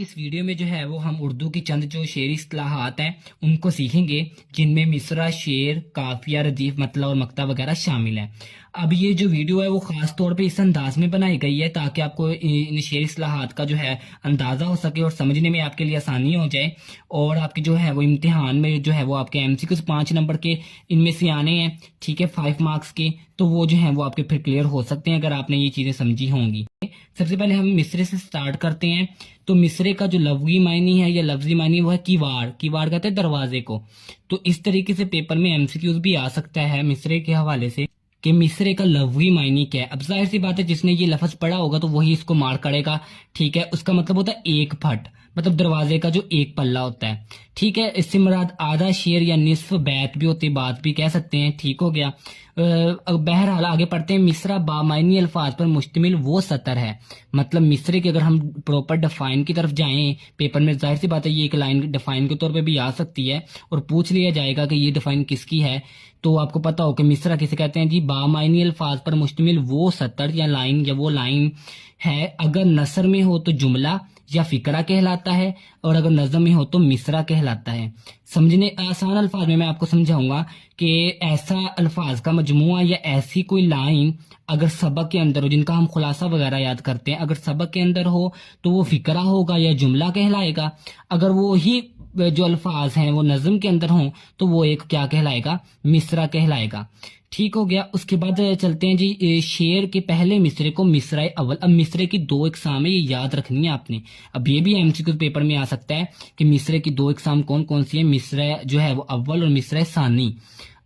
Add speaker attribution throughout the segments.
Speaker 1: इस वीडियो में जो है वो हम उर्दू की चंद जो शेरी इस्तिलाहात हैं उनको सीखेंगे, जिनमें मिसरा, शेर, काफिया, रदीफ, मतलब और मक्ता वगैरह शामिल है। अब ये जो वीडियो है वो खास तौर पे इस अंदाज में बनाई गई है ताकि आपको इन शेरी इस्तिलाहात का जो है अंदाजा हो सके और समझने में आपके लिए आसानी हो जाए। और आपके जो है वो इम्तिहान में जो है वो आपके एमसीक्यूज 5 नंबर के इनमें से आने हैं, ठीक है, 5 मार्क्स के। तो वो जो है वो आपके फिर क्लियर हो सकते हैं अगर आपने ये चीजें समझी होंगी। सबसे पहले हम मिसरे से स्टार्ट करते हैं। तो मिसरे का जो लफ्जी मायनी है या लफ्जी मायनी वो है किवाड़। किवाड़ कहते हैं दरवाजे को। तो इस तरीके से पेपर में एमसीक्यूज भी आ सकता है मिसरे के हवाले से कि मिसरे का लफ्जी मायनी क्या है। अब जाहिर सी बात है जिसने ये लफ्ज पढ़ा होगा तो वही इसको मार करेगा, ठीक है। उसका मतलब होता है एक फट, मतलब दरवाजे का जो एक पल्ला होता है, ठीक है। इससे मुराद आधा शेर या निस्फ बैत भी होती है, बात भी कह सकते हैं, ठीक हो गया। बहरहाल आगे पढ़ते हैं। मिसरा बामायनी अल्फाज पर मुश्तमिल वो सतर है, मतलब मिसरे की अगर हम प्रॉपर डिफाइन की तरफ जाएं पेपर में, जाहिर सी बात है ये एक लाइन डिफाइन के तौर पे भी आ सकती है और पूछ लिया जाएगा कि ये डिफाइन किसकी है। तो आपको पता हो कि मिसरा किसे कहते हैं जी। बामायनी अल्फाज पर मुश्तमिल वो सतर या लाइन या वो लाइन है, अगर नसर में हो तो जुमला या फिकरा कहलाता है और अगर नज़म में हो तो मिसरा कहलाता है। समझने आसान अल्फाज में मैं आपको समझाऊंगा कि ऐसा अल्फाज का मजमुआ या ऐसी कोई लाइन अगर सबक के अंदर हो, जिनका हम खुलासा वगैरह याद करते हैं, अगर सबक के अंदर हो तो वो फिकरा होगा या जुमला कहलाएगा। अगर वो ही जो अल्फाज हैं वो नज़म के अंदर हों तो वो एक क्या कहलाएगा, मिसरा कहलाएगा, ठीक हो गया। उसके बाद चलते हैं जी शेर के पहले मिसरे को मिसरा अव्वल। अब मिसरे की 2 इकसाम है, ये याद रखनी है आपने। अब ये भी एमसीक्यू पेपर में आ सकता है कि मिसरे की 2 इकसाम कौन कौन सी है, मिसरा जो है वो अव्वल और मिसरा सानी।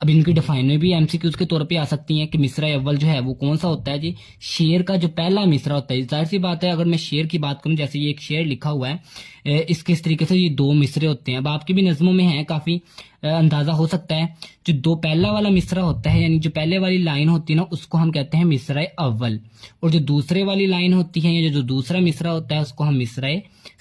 Speaker 1: अब इनकी डिफाइन में भी एमसीक्यूज के तौर पे आ सकती हैं कि मिसरा अव्वल जो है वो कौन सा होता है जी, शेर का जो पहला मिसरा होता है। जाहिर सी बात है अगर मैं शेर की बात करूं, जैसे ये एक शेर लिखा हुआ है, इसके इस तरीके से ये 2 मिसरे होते हैं। अब आपकी भी नज़मों में है, काफी अंदाजा हो सकता है। जो दो पहला वाला मिसरा होता है, यानी जो पहले वाली लाइन होती है ना, उसको हम कहते हैं मिसरा अव्वल। और जो दूसरे वाली लाइन होती है या जो दूसरा मिसरा होता है उसको हम मिसरा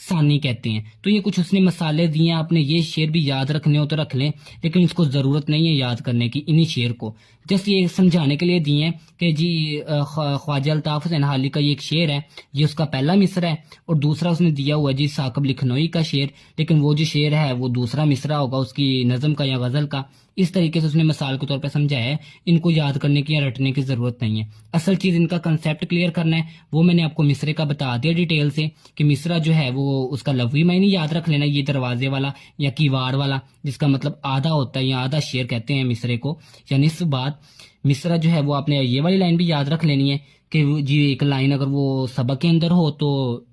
Speaker 1: सानी कहते हैं। तो ये कुछ उसने मसाले दिए हैं, आपने ये शेर भी याद रखने हो तो रख लें, लेकिन इसको जरूरत नहीं है याद करने की। इन्हीं शेर को जस्ट ये समझाने के लिए दिए हैं कि जी ख्वाजा अल्ताफ हुसैन हाली का ये एक शेर है, ये उसका पहला मिसरा है। और दूसरा उसने दिया हुआ है जी साकब लिखनोई का शेर, लेकिन वो जो शेर है वो दूसरा मिसरा होगा उसकी नज़म का या गजल का। इस तरीके से उसने मिसाल के तौर पर समझाया है। इनको याद करने की या रटने की जरूरत नहीं है। असल चीज इनका कंसेप्ट क्लियर करना है, वो मैंने आपको मिसरे का बता दिया डिटेल से कि मिसरा जो है वो उसका लफ्जी मायने याद रख लेना, ये दरवाजे वाला या किवाड़ वाला, जिसका मतलब आधा होता है या आधा शेर कहते हैं मिसरे को या निस्फ बात। मिसरा जो है वो आपने ये वाली लाइन भी याद रख लेनी है कि जी एक लाइन अगर वो सबक के अंदर हो तो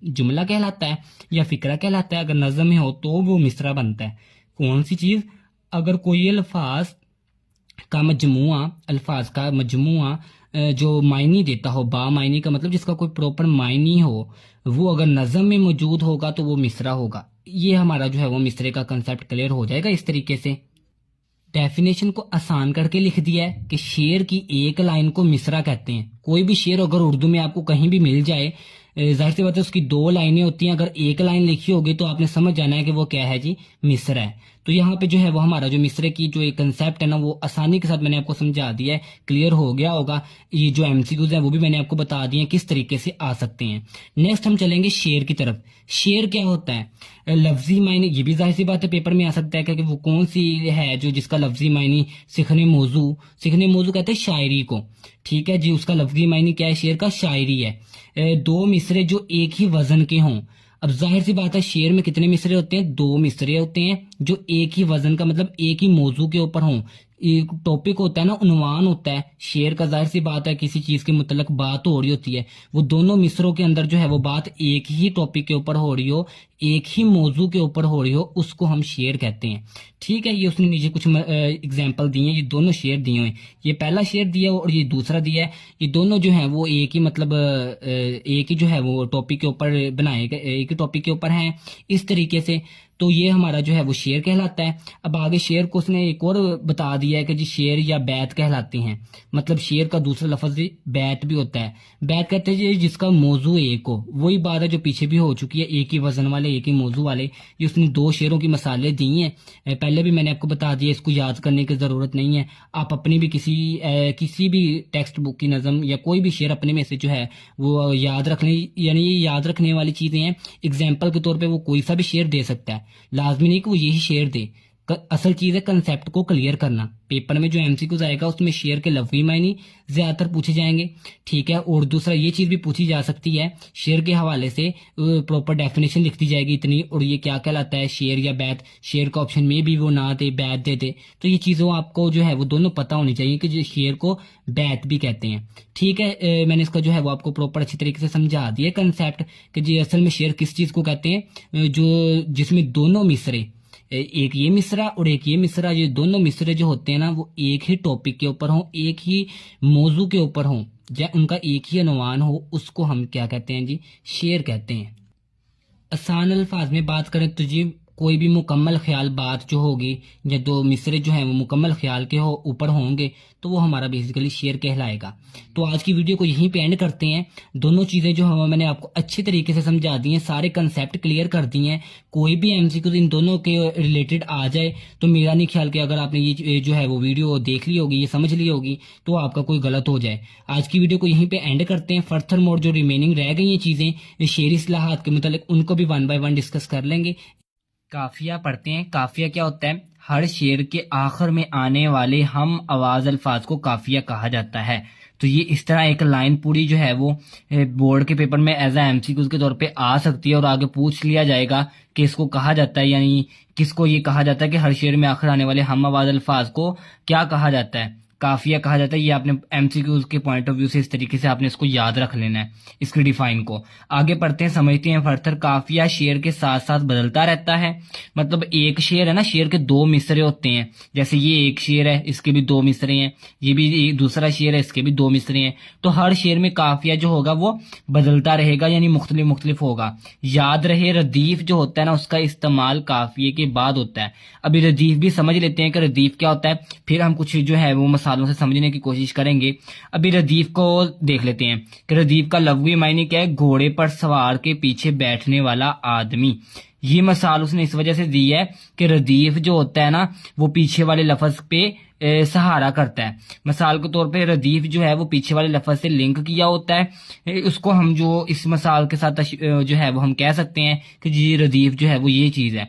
Speaker 1: जुमला कहलाता है या फिक्रा कहलाता है, अगर नज़म में हो तो वो मिसरा बनता है। कौन सी चीज, अगर कोई अल्फाज का मजमुआ, अल्फाज का मजमुआ जो मायनी देता हो, बा मायनी का मतलब जिसका कोई प्रॉपर मायनी हो, वो अगर नज़म में मौजूद होगा तो वो मिसरा होगा। ये हमारा जो है वो मिसरे का कंसेप्ट क्लियर हो जाएगा इस तरीके से। डेफिनेशन को आसान करके लिख दिया है कि शेर की एक लाइन को मिसरा कहते हैं। कोई भी शेर अगर उर्दू में आपको कहीं भी मिल जाए, जाहिर सी बात है उसकी 2 लाइनें होती हैं, अगर एक लाइन लिखी होगी तो आपने समझ जाना है कि वो क्या है जी, मिसरा है। तो यहाँ पे जो है वो हमारा जो मिसरे की जो एक कंसेप्ट है ना वो आसानी के साथ मैंने आपको समझा दिया है, क्लियर हो गया होगा। ये जो एमसीक्यूज है वो भी मैंने आपको बता दिए किस तरीके से आ सकते हैं। नेक्स्ट हम चलेंगे शेर की तरफ। शेर क्या होता है, लफ्जी मायने, ये भी जाहिर सी बात है पेपर में आ सकता है कि वो कौन सी है जो जिसका लफ्जी मायने सीखने मौजू कहते हैं शायरी को, ठीक है जी। उसका लफ्जी मायने क्या है, शेर का शायरी है। 2 मिसरे जो एक ही वजन के हों। अब जाहिर सी बात है शेर में कितने मिसरे होते हैं, 2 मिसरे होते हैं जो एक ही वजन का मतलब एक ही मौजू के ऊपर हों। एक टॉपिक होता है ना, उन्वान होता है शेर का, जाहिर सी बात है किसी चीज के मुतल्लक बात हो रही होती है, वो दोनों मिसरों के अंदर जो है वो बात एक ही टॉपिक के ऊपर हो रही हो, एक ही मौजू के ऊपर हो रही हो, उसको हम शेर कहते हैं, ठीक है। ये उसने नीचे कुछ एग्जाम्पल दिए हैं, ये दोनों शेर दिए हुए हैं, ये पहला शेर दिया और ये दूसरा दिया है। ये दोनों जो है वो एक ही मतलब एक ही जो है वो टॉपिक के ऊपर बनाए गए, एक ही टॉपिक के ऊपर हैं इस तरीके से। तो ये हमारा जो है वो शेर कहलाता है। अब आगे शेर को उसने एक और बता दिया है कि जी शेर या बैत कहलाते हैं। मतलब शेर का दूसरा लफ्ज बैत भी होता है। बैत कहते हैं जी जिसका मौजू एक हो। वही बात है जो पीछे भी हो चुकी है, एक ही वजन वाले एक ही मौजू वाले। ये उसने दो शेरों की मिसालें दी हैं, पहले भी मैंने आपको बता दिया, इसको याद करने की ज़रूरत नहीं है। आप अपनी भी किसी भी टेक्स्ट बुक की नज़म या कोई भी शेर अपने में से जो है वो याद रख लें। यानी ये याद रखने वाली चीज़ें हैं। एग्जाम्पल के तौर पे वो कोई सा भी शेर दे सकता है, लाजमी नहीं कि वो यही शेर दे। असल चीज़ है कंसेप्ट को क्लियर करना। पेपर में जो एमसीक्यूज आएगा उसमें शेर के लफ्जी मायने ज़्यादातर पूछे जाएंगे, ठीक है। और दूसरा ये चीज़ भी पूछी जा सकती है, शेर के हवाले से प्रॉपर डेफिनेशन लिख दी जाएगी इतनी, और ये क्या कहलाता है शेर या बैत। शेर का ऑप्शन में भी वो ना दे, बैत दे दे, तो ये चीज़ों आपको जो है वो दोनों पता होनी चाहिए कि जो शेर को बैत भी कहते हैं, ठीक है। मैंने इसका जो है वो आपको प्रॉपर अच्छी तरीके से समझा दिया कंसेप्ट कि जी असल में शेर किस चीज़ को कहते हैं, जो जिसमें दोनों मिसरे, एक ये मिसरा और एक ये मिसरा, ये दोनों मिसरे जो होते हैं ना वो एक ही टॉपिक के ऊपर हों, एक ही मौजू के ऊपर हों, या उनका एक ही अनुमान हो, उसको हम क्या कहते हैं जी, शेर कहते हैं। आसान अल्फाज में बात करें तो जी कोई भी मुकम्मल ख्याल बात जो होगी या दो मिसरे जो हैं वो मुकम्मल ख्याल के ऊपर होंगे तो वो हमारा बेसिकली शेर कहलाएगा। तो आज की वीडियो को यहीं पे एंड करते हैं। दोनों चीज़ें जो हैं मैंने आपको अच्छी तरीके से समझा दी हैं, सारे कंसेप्ट क्लियर कर दिए हैं। कोई भी एमसीक्यू इन दोनों के रिलेटेड आ जाए तो मेरा नहीं ख्याल कि अगर आपने ये जो है वो वीडियो देख ली होगी, ये समझ ली होगी, तो आपका कोई गलत हो जाए। आज की वीडियो को यहीं पे एंड करते हैं। फर्थर मोड जो रिमेनिंग रह गई हैं चीज़ें शेरी इस्लाहात के मतलब उनको भी 1 बाय 1 डिस्कस कर लेंगे। काफिया पढ़ते हैं। काफिया क्या होता है? हर शेर के आखिर में आने वाले हम आवाज अल्फाज को काफिया कहा जाता है। तो ये इस तरह एक लाइन पूरी जो है वो बोर्ड के पेपर में एज ए एमसीक्यूज के तौर पे आ सकती है और आगे पूछ लिया जाएगा कि इसको कहा जाता है, यानी किसको ये कहा जाता है कि हर शेर में आखिर आने वाले हम आवाज अल्फाज को क्या कहा जाता है, काफिया कहा जाता है। ये आपने एमसीक्यूज के पॉइंट ऑफ व्यू से इस तरीके से आपने इसको याद रख लेना है, इसकी डिफाइन को। आगे पढ़ते हैं, समझते हैं फर्थर। काफिया शेर के साथ साथ बदलता रहता है। मतलब एक शेर है ना, शेर के दो मिसरे होते हैं। जैसे ये एक शेर है, इसके भी दो मिसरे हैं, ये भी दूसरा शेर है, इसके भी दो मिसरे हैं। तो हर शेर में काफिया जो होगा वो बदलता रहेगा, यानी मुख्तलिफ मुख्तलिफ होगा। याद रहे रदीफ जो होता है ना उसका इस्तेमाल काफिये के बाद होता है। अभी रदीफ भी समझ लेते हैं कि रदीफ क्या होता है, फिर हम कुछ जो है वो मसालों से समझने की कोशिश करेंगे। अभी रदीफ को देख लेते हैं कि रदीफ का लफ्ज़ी मायने क्या है, घोड़े पर सवार के पीछे बैठने वाला आदमी। ये मसाल उसने इस वजह से दी है कि रदीफ जो होता है ना वो पीछे वाले लफ्ज पे सहारा करता है। मिसाल के तौर पे रदीफ जो है वो पीछे वाले लफ्ज से लिंक किया होता है। उसको हम जो इस मिसाल के साथ जो है वो हम कह सकते हैं कि जी रदीफ जो है वो ये चीज़ है।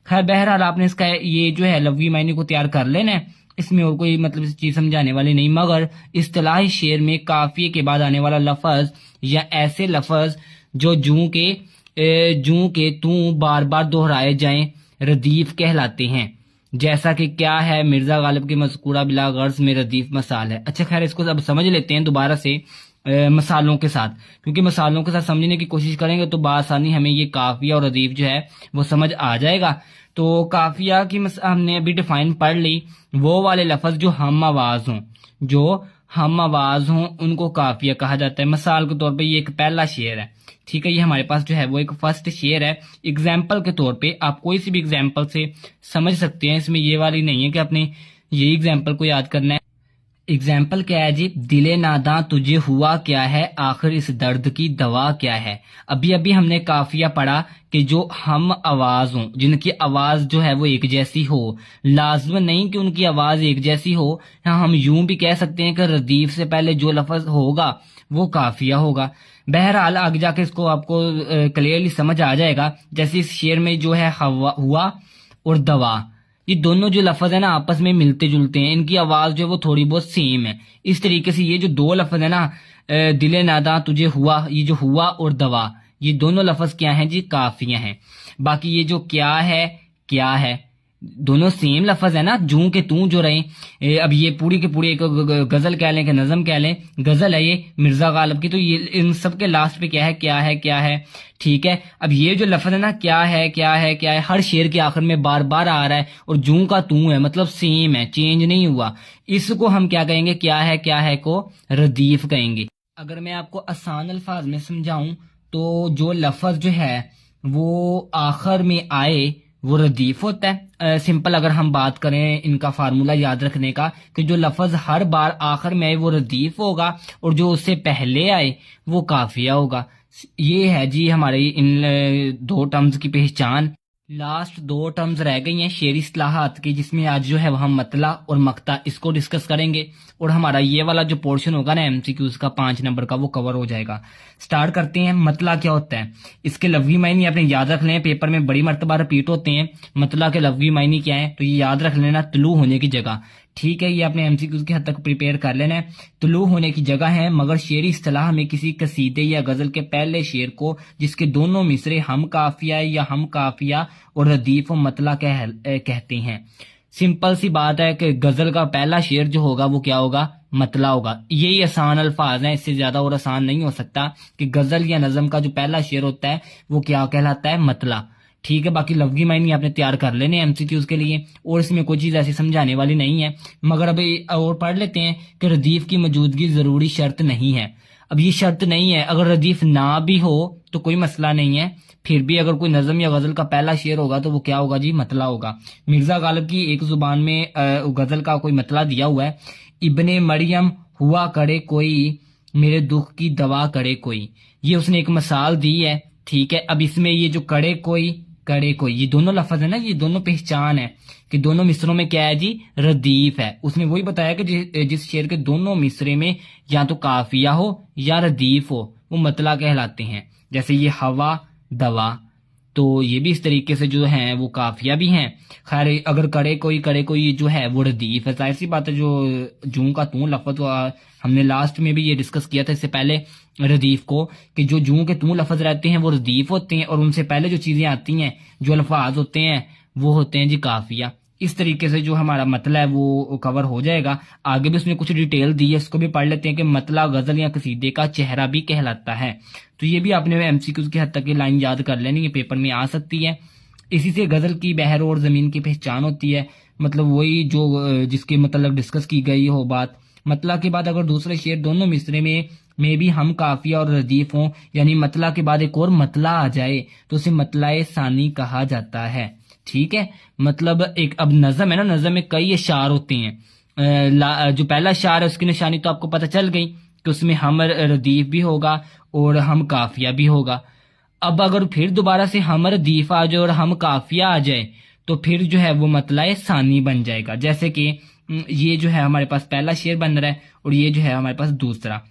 Speaker 1: खैर बहरहाल आपने इसका ये जो है लफ्ज़ी मायने को तैयार कर लेना है, इसमें और कोई मतलब चीज समझाने वाली नहीं। मगर इस्तिलाही शेर में काफिये के बाद आने वाला लफज या ऐसे लफज जो जूं के तू बार बार दोहराए जाएं रदीफ कहलाते हैं। जैसा कि क्या है, मिर्जा गालिब के मज़कूरा बिला गर्ज में रदीफ मसाल है। अच्छा खैर इसको अब समझ लेते हैं दोबारा से मसालों के साथ, क्योंकि मसालों के साथ समझने की कोशिश करेंगे तो बासानी हमें ये काफिया और रदीफ जो है वो समझ आ जाएगा। तो काफिया की हमने अभी डिफाइन पढ़ ली। वो वाले लफ्ज जो हम आवाज हों उनको काफिया कहा जाता है। मिसाल के तौर पे ये एक पहला शेर है, ठीक है। ये हमारे पास जो है वो एक फर्स्ट शेर है। एग्जाम्पल के तौर पे आप कोई सी भी एग्जाम्पल से समझ सकते हैं, इसमें ये वाली नहीं है कि आपने ये एग्जाम्पल को याद करना है। एग्जाम्पल क्या है जी, दिले नादा तुझे हुआ क्या है, आखिर इस दर्द की दवा क्या है। अभी अभी हमने काफिया पढ़ा कि जो हम आवाज हों, जिनकी आवाज जो है वो एक जैसी हो, लाजम नहीं कि उनकी आवाज एक जैसी हो। हाँ, हम यूं भी कह सकते हैं कि रदीफ से पहले जो लफ्ज होगा वो काफिया होगा। बहरहाल आगे जाके इसको आपको क्लियरली समझ आ जाएगा। जैसे इस शेर में जो है हुआ और दवा, ये दोनों जो लफ्ज है ना आपस में मिलते जुलते हैं, इनकी आवाज जो है वो थोड़ी बहुत सेम है। इस तरीके से ये जो दो लफ्ज है ना, दिले नादा तुझे हुआ, ये जो हुआ और दवा, ये दोनों लफ्ज क्या हैं जी, काफिया हैं। बाकी ये जो क्या है दोनों सेम लफ्ज है ना, जूं के तू जो रहे। अब ये पूरी के पूरी एक गजल कह लें कि नज़म कह लें, गजल है ये मिर्जा गालिब की, तो ये इन सब के लास्ट पे क्या है, ठीक है। अब ये जो लफ्ज है ना क्या है, हर शेर के आखिर में बार बार आ रहा है और जूं का तू है, मतलब सेम है, चेंज नहीं हुआ। इसको हम क्या कहेंगे, क्या है को रदीफ कहेंगे। अगर मैं आपको आसान अल्फाज में समझाऊं तो जो लफ्ज जो है वो आखिर में आए वो रदीफ होता है। सिंपल अगर हम बात करें इनका फार्मूला याद रखने का कि जो लफ्ज हर बार आखिर में आए वो रदीफ होगा और जो उससे पहले आए वो काफिया होगा। ये है जी हमारे इन दो टर्म्स की पहचान। लास्ट दो टर्म्स रह गई हैं शेरी इस्लाहात की, जिसमें आज जो है वह हम मतला और मक्ता इसको डिस्कस करेंगे और हमारा ये वाला जो पोर्शन होगा ना एमसीक्यूज का 5 नंबर का वो कवर हो जाएगा। स्टार्ट करते हैं। मतला क्या होता है, इसके लफ्जी मायने आपने याद रख लें, पेपर में बड़ी मर्तबा रिपीट होते हैं। मतला के लफ्जी मायने क्या है तो ये याद रख लेना, तुलू होने की जगह। ठीक है, ये आपने एमसीक्यूज के हद तक प्रिपेयर कर लेना है। तुलू होने की जगह है, मगर शेरी इस्तिलाह में किसी कसीदे या गजल के पहले शेर को जिसके दोनों मिसरे हम काफिया या हम काफिया और रदीफ व मतला कहते हैं। सिंपल सी बात है कि गजल का पहला शेर जो होगा वो क्या होगा, मतला होगा। यही आसान अल्फाज हैं, इससे ज्यादा और आसान नहीं हो सकता कि गजल या नज़म का जो पहला शेर होता है वो क्या कहलाता है, मतला। ठीक है, बाकी लफ्जी मायने आपने तैयार कर लेने एमसीक्यूज के लिए और इसमें कोई चीज ऐसी समझाने वाली नहीं है। मगर अभी और पढ़ लेते हैं कि रदीफ की मौजूदगी जरूरी शर्त नहीं है। अब ये शर्त नहीं है, अगर रदीफ ना भी हो तो कोई मसला नहीं है, फिर भी अगर कोई नज़म या गजल का पहला शेर होगा तो वो क्या होगा जी, मतला होगा। मिर्जा गालिब की एक जुबान में गजल का कोई मतला दिया हुआ है, इब्ने मरियम हुआ करे कोई मेरे दुख की दवा करे कोई। ये उसने एक मिसाल दी है। ठीक है, अब इसमें ये जो करे कोई ये दोनों लफ्ज है ना, ये दोनों पहचान है कि दोनों मिसरों में क्या है जी, रदीफ है। उसने वही बताया कि जिस शेर के दोनों मिसरे में या तो काफिया हो या रदीफ हो वो मतला कहलाते हैं। जैसे ये हवा दवा, तो ये भी इस तरीके से जो है वो काफिया भी हैं। खैर अगर करे कोई जो है वो रदीफ है। जाहिर सी बात है, जो जूं का तू लफ्ज हमने लास्ट में भी ये डिस्कस किया था इससे पहले रदीफ को, कि जो जूं के तू लफ्ज रहते हैं वो रदीफ होते हैं और उनसे पहले जो चीजें आती हैं जो अल्फाज होते हैं वो होते हैं जी काफिया। इस तरीके से जो हमारा मतला है वो कवर हो जाएगा। आगे भी उसने कुछ डिटेल दी है, इसको भी पढ़ लेते हैं कि मतला गजल या कसीदे का चेहरा भी कहलाता है। तो ये भी आपने एमसीक्यूज की हद तक की लाइन याद कर लेनी है, पेपर में आ सकती है। इसी से गजल की बहर और जमीन की पहचान होती है, मतलब वही जो जिसके मतलब डिस्कस की गई हो बात। मतला के बाद अगर दूसरे शेर दोनों मिसरे में भी हम काफिया और रदीफ हों, यानी मतला के बाद एक और मतला आ जाए तो उसे मतलाए सानी कहा जाता है। ठीक है, मतलब एक अब नज़म है ना, नज़म में कई अशार होते हैं। जो पहला अशार है उसकी निशानी तो आपको पता चल गई कि उसमें हम रदीफ भी होगा और हम काफिया भी होगा। अब अगर फिर दोबारा से हम रदीफ आ जाए और हम काफिया आ जाए तो फिर जो है वो मतलाए सानी बन जाएगा। जैसे कि ये जो है हमारे पास पहला शेर बन रहा है और ये जो है हमारे पास दूसरा।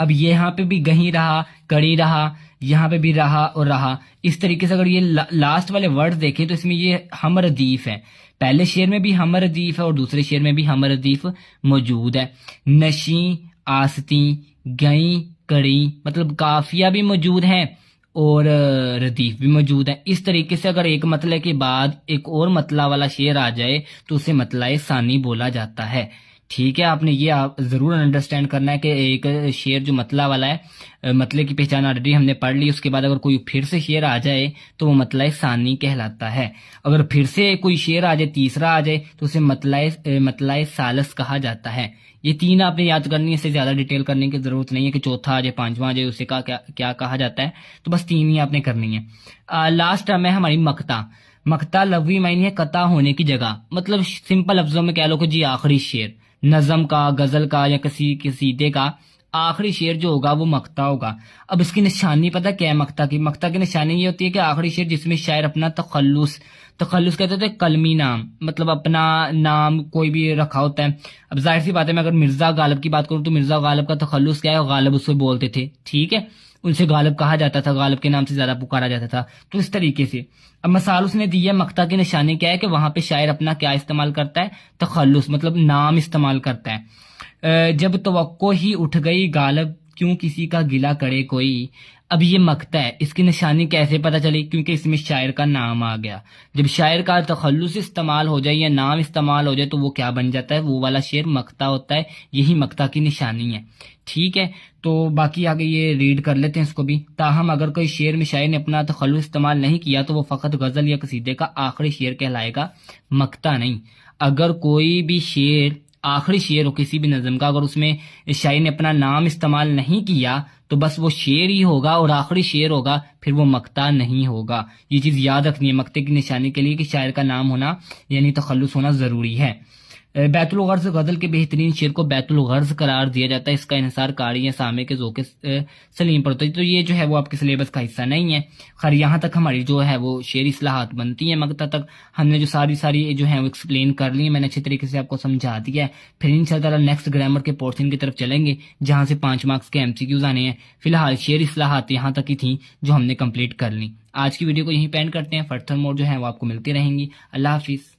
Speaker 1: अब ये यहाँ पे भी गही रहा, कड़ी रहा, यहाँ पे भी रहा और रहा। इस तरीके से अगर ये लास्ट वाले वर्ड देखें तो इसमें ये हम रदीफ है। पहले शेर में भी हम रदीफ है और दूसरे शेर में भी हम रदीफ मौजूद है। नशी, आसती, गई, कड़ी, मतलब काफिया भी मौजूद है और रदीफ भी मौजूद है। इस तरीके से अगर एक मतले के बाद एक और मतला वाला शेर आ जाए तो उसे मतलाए सानी बोला जाता है। ठीक है, आपने ये आप जरूर अंडरस्टैंड करना है कि एक शेर जो मतला वाला है, मतले की पहचान ऑलरेडी हमने पढ़ ली, उसके बाद अगर कोई फिर से शेर आ जाए तो वो मतलाए सानी कहलाता है। अगर फिर से कोई शेर आ जाए, तीसरा आ जाए तो उसे मतलाए सालस कहा जाता है। ये तीन आपने याद करनी है, इससे ज्यादा डिटेल करने की जरूरत नहीं है कि चौथा आ जाए, पांचवा आ जाए, उसे क्या कहा जाता है। तो बस तीन ही आपने करनी है। लास्ट टर्म है हमारी मक्ता। मक्ता लफ्जी मायने है कता होने की जगह, मतलब सिंपल लफ्जों में कह लो कि जी आखिरी शेर नज़म का, गजल का या किसी कसीदे का आखिरी शेर जो होगा वो मक्ता होगा। अब इसकी निशानी पता क्या है मक्ता की निशानी ये होती है कि आखिरी शेर जिसमें शायर अपना तखल्लुस कहते थे, कलमी नाम, मतलब अपना नाम कोई भी रखा होता है। अब जाहिर सी बात है, मैं अगर मिर्जा गालिब की बात करूं तो मिर्जा गालिब का तखल्लुस क्या है, गालिब उससे बोलते थे। ठीक है, उनसे गालिब कहा जाता था, गालिब के नाम से ज्यादा पुकारा जाता था। तो इस तरीके से अब मिसाल उसने दी है, मक्ता की निशानी क्या है कि वहां पे शायर अपना क्या इस्तेमाल करता है, तखल्लुस, मतलब नाम इस्तेमाल करता है। जब तवक्को ही उठ गई गालिब क्यों किसी का गिला करे कोई। अब ये मक्ता है, इसकी निशानी कैसे पता चली, क्योंकि इसमें शायर का नाम आ गया। जब शायर का तखल्लुस इस्तेमाल हो जाए या नाम इस्तेमाल हो जाए तो वो क्या बन जाता है, वो वाला शेर मक्ता होता है। यही मक्ता की निशानी है। ठीक है, तो बाकी आगे ये रीड कर लेते हैं इसको भी। ताहम अगर कोई शेर में शायर ने अपना तखल्लुस इस्तेमाल नहीं किया तो वो फकत गजल या कसीदे का आखिरी शेर कहलाएगा, मक्ता नहीं। अगर कोई भी शेर आखिरी शेर हो किसी भी नज़म का, अगर उसमें शायर ने अपना नाम इस्तेमाल नहीं किया तो बस वो शेर ही होगा और आखिरी शेर होगा, फिर वो मक्ता नहीं होगा। ये चीज़ याद रखनी है मक्ते की निशानी के लिए कि शायर का नाम होना यानी तखल्लुस होना ज़रूरी है। बैतुल गर्ज गज़ल के बेहतरीन शेर को बैतुल गर्ज करार दिया जाता है। इसका इन्हिसार कारी या सामे के ज़ोक़े सलीम पर होता है। तो ये जो है वो आपके सिलेबस का हिस्सा नहीं है। खैर यहाँ तक हमारी जो है वो शेरी इस्लाहात बनती है। मक्ता तक हमने जो सारी जो है वो एक्सप्लेन कर ली है, मैंने अच्छे तरीके से आपको समझा दिया है। फिर इंशाअल्लाह नेक्स्ट ग्रामर के पोर्शन की तरफ चलेंगे जहाँ से 5 मार्क्स के MCQs आने हैं। फिलहाल शेर इस्लाहात यहाँ तक ही थी जो हमने कंप्लीट कर ली। आज की वीडियो को यहीं पे एंड करते हैं। फर्थर मोर जो है वो आपको मिलती रहेंगी। अल्लाह हाफिज़।